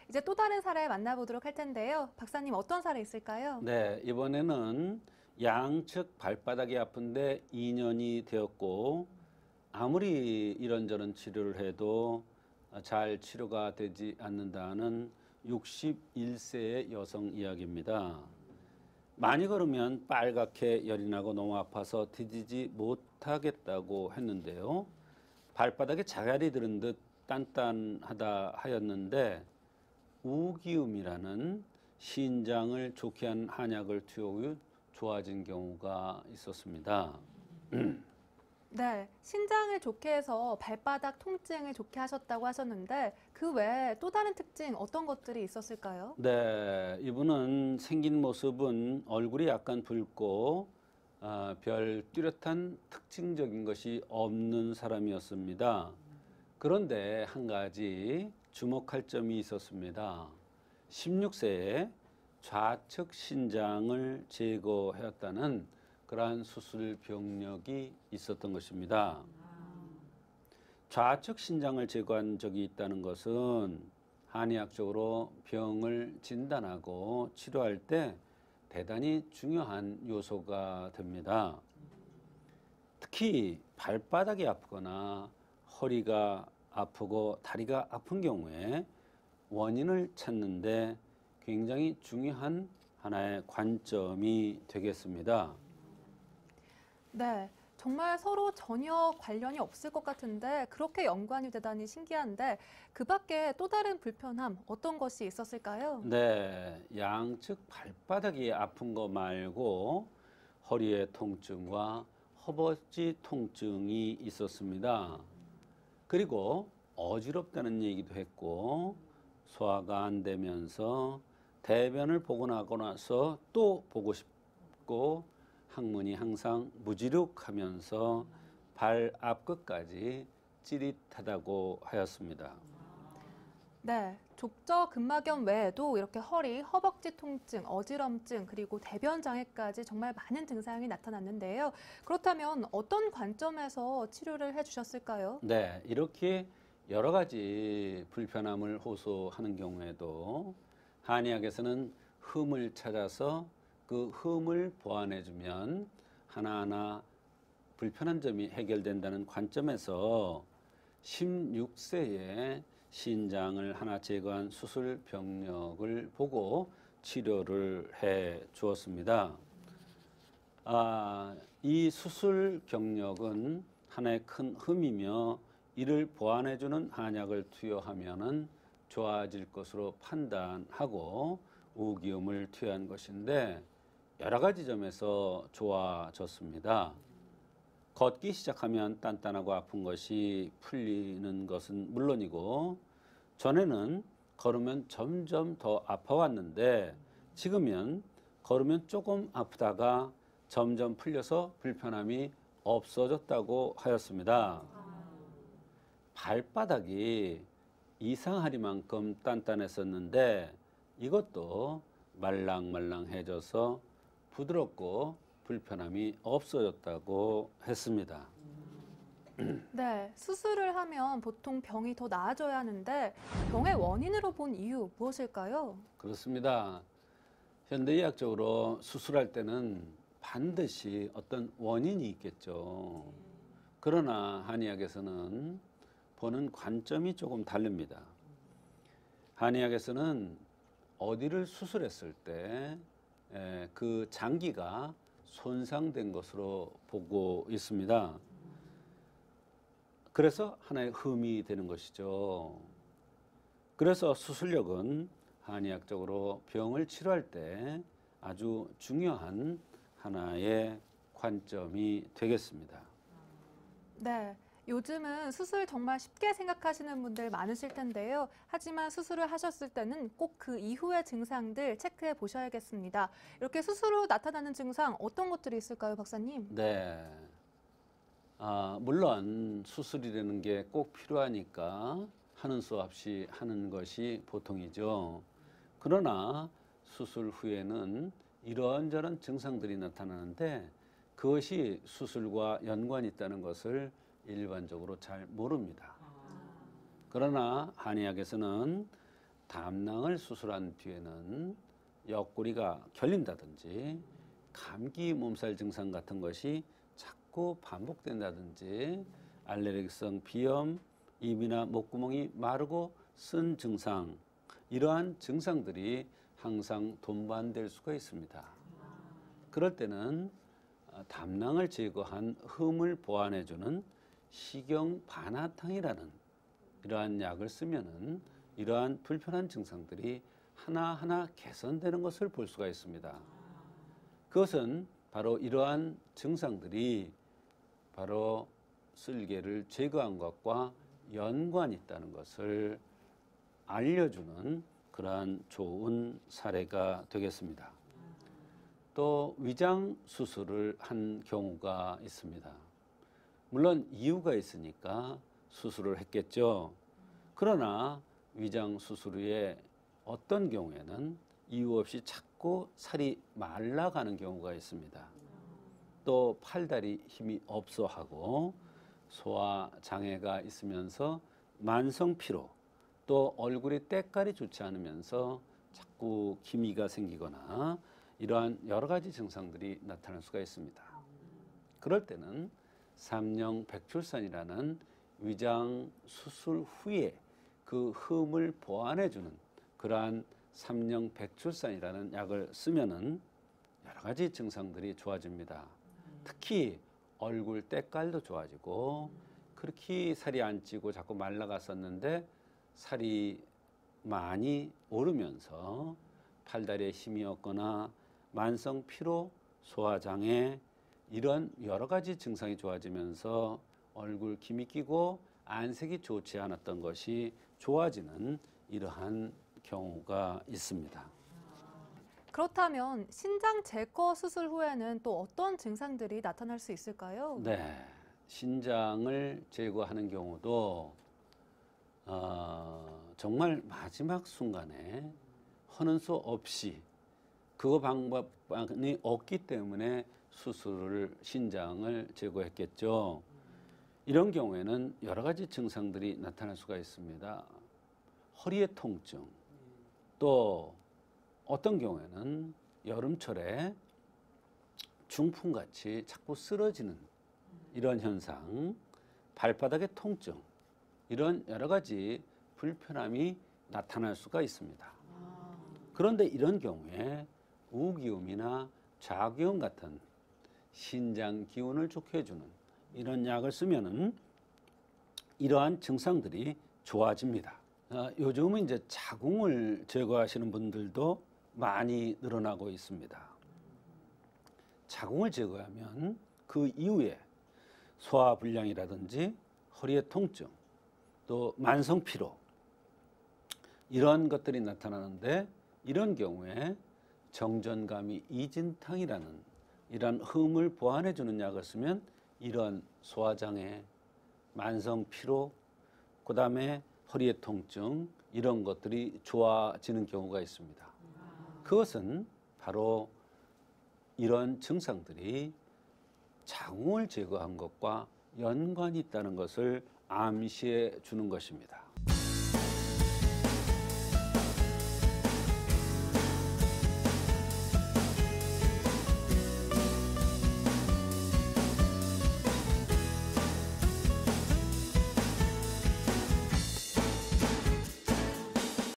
이제 또 다른 사례 만나보도록 할 텐데요. 박사님 어떤 사례 있을까요? 네, 이번에는 양측 발바닥이 아픈데 2년이 되었고 아무리 이런저런 치료를 해도 잘 치료가 되지 않는다는 61세의 여성 이야기입니다. 많이 걸으면 빨갛게 열이 나고 너무 아파서 디디지 못하겠다고 했는데요. 발바닥에 자갈이 들은 듯 단단하다 하였는데 우기음이라는 신장을 좋게 한 한약을 투여 후 좋아진 경우가 있었습니다. 네, 신장을 좋게 해서 발바닥 통증을 좋게 하셨다고 하셨는데 그 외에 또 다른 특징 어떤 것들이 있었을까요? 네, 이분은 생긴 모습은 얼굴이 약간 붉고 별 뚜렷한 특징적인 것이 없는 사람이었습니다. 그런데 한 가지 주목할 점이 있었습니다. 16세에 좌측 신장을 제거하였다는 그러한 수술 병력이 있었던 것입니다. 좌측 신장을 제거한 적이 있다는 것은 한의학적으로 병을 진단하고 치료할 때 대단히 중요한 요소가 됩니다. 특히 발바닥이 아프거나 허리가 아프고 다리가 아픈 경우에 원인을 찾는데 굉장히 중요한 하나의 관점이 되겠습니다. 네, 정말 서로 전혀 관련이 없을 것 같은데 그렇게 연관이 되다니 신기한데 그 밖에 또 다른 불편함 어떤 것이 있었을까요? 네, 양측 발바닥이 아픈 거 말고 허리의 통증과 허벅지 통증이 있었습니다. 그리고 어지럽다는 얘기도 했고 소화가 안 되면서 대변을 보고 나고 나서 또 보고 싶고 항문이 항상 무지룩하면서 발 앞끝까지 찌릿하다고 하였습니다. 네, 족저 근막염 외에도 이렇게 허리, 허벅지 통증, 어지럼증, 그리고 대변 장애까지 정말 많은 증상이 나타났는데요. 그렇다면 어떤 관점에서 치료를 해주셨을까요? 네, 이렇게 여러 가지 불편함을 호소하는 경우에도 한의학에서는 흠을 찾아서 그 흠을 보완해주면 하나하나 불편한 점이 해결된다는 관점에서 16세에 신장을 하나 제거한 수술 병력을 보고 치료를 해 주었습니다. 이 수술 경력은 하나의 큰 흠이며 이를 보완해주는 한약을 투여하면은 좋아질 것으로 판단하고 우기음을 투여한 것인데 여러 가지 점에서 좋아졌습니다. 걷기 시작하면 단단하고 아픈 것이 풀리는 것은 물론이고 전에는 걸으면 점점 더 아파왔는데 지금은 걸으면 조금 아프다가 점점 풀려서 불편함이 없어졌다고 하였습니다. 발바닥이 이상하리만큼 단단했었는데 이것도 말랑말랑해져서 부드럽고 불편함이 없어졌다고 했습니다. 네, 수술을 하면 보통 병이 더 나아져야 하는데 병의 원인으로 본 이유 무엇일까요? 그렇습니다. 현대의학적으로 수술할 때는 반드시 어떤 원인이 있겠죠. 그러나 한의학에서는 보는 관점이 조금 다릅니다. 한의학에서는 어디를 수술했을 때 그 장기가 손상된 것으로 보고 있습니다. 그래서 하나의 흠이 되는 것이죠. 그래서 수술력은 한의학적으로 병을 치료할 때 아주 중요한 하나의 관점이 되겠습니다. 네, 요즘은 수술 정말 쉽게 생각하시는 분들 많으실 텐데요. 하지만 수술을 하셨을 때는 꼭 그 이후의 증상들 체크해 보셔야겠습니다. 이렇게 수술 후 나타나는 증상 어떤 것들이 있을까요, 박사님? 네. 물론 수술이라는 게 꼭 필요하니까 하는 수 없이 하는 것이 보통이죠. 그러나 수술 후에는 이런저런 증상들이 나타나는데 그것이 수술과 연관이 있다는 것을 일반적으로 잘 모릅니다. 그러나 한의학에서는 담낭을 수술한 뒤에는 옆구리가 결린다든지 감기 몸살 증상 같은 것이 자꾸 반복된다든지 알레르기성 비염, 입이나 목구멍이 마르고 쓴 증상, 이러한 증상들이 항상 동반될 수가 있습니다. 그럴 때는 담낭을 제거한 흠을 보완해주는 식용반화탕이라는 이러한 약을 쓰면은 이러한 불편한 증상들이 하나하나 개선되는 것을 볼 수가 있습니다. 그것은 바로 이러한 증상들이 바로 쓸개를 제거한 것과 연관이 있다는 것을 알려주는 그러한 좋은 사례가 되겠습니다. 또 위장 수술을 한 경우가 있습니다. 물론 이유가 있으니까 수술을 했겠죠. 그러나 위장 수술 후에 어떤 경우에는 이유 없이 자꾸 살이 말라가는 경우가 있습니다. 또 팔다리 힘이 없어 하고 소화 장애가 있으면서 만성 피로, 또 얼굴의 때깔이 좋지 않으면서 자꾸 기미가 생기거나 이러한 여러 가지 증상들이 나타날 수가 있습니다. 그럴 때는 삼룡백출산이라는 위장 수술 후에 그 흠을 보완해주는 그러한 삼룡백출산이라는 약을 쓰면은 여러 가지 증상들이 좋아집니다. 특히 얼굴 때깔도 좋아지고, 그렇게 살이 안 찌고 자꾸 말라갔었는데 살이 많이 오르면서 팔다리에 힘이 없거나 만성 피로, 소화장애, 이런 여러 가지 증상이 좋아지면서 얼굴 김이 끼고 안색이 좋지 않았던 것이 좋아지는 이러한 경우가 있습니다. 그렇다면 신장 제거 수술 후에는 또 어떤 증상들이 나타날 수 있을까요? 네, 신장을 제거하는 경우도 정말 마지막 순간에 하는 수 없이 그거 방법이 없기 때문에 신장을 제거했겠죠. 이런 경우에는 여러 가지 증상들이 나타날 수가 있습니다. 허리의 통증, 또 어떤 경우에는 여름철에 중풍같이 자꾸 쓰러지는 이런 현상, 발바닥의 통증, 이런 여러 가지 불편함이 나타날 수가 있습니다. 그런데 이런 경우에 우기음이나 좌기음 같은 신장 기운을 좋게 해주는 이런 약을 쓰면은 이러한 증상들이 좋아집니다. 요즘은 이제 자궁을 제거하시는 분들도 많이 늘어나고 있습니다. 자궁을 제거하면 그 이후에 소화불량이라든지 허리의 통증, 또 만성 피로, 이런 것들이 나타나는데, 이런 경우에 정전감이 이진탕이라는 이런 흠을 보완해주는 약을 쓰면 이런 소화장애, 만성 피로, 그 다음에 허리의 통증, 이런 것들이 좋아지는 경우가 있습니다. 그것은 바로 이런 증상들이 자궁을 제거한 것과 연관이 있다는 것을 암시해 주는 것입니다.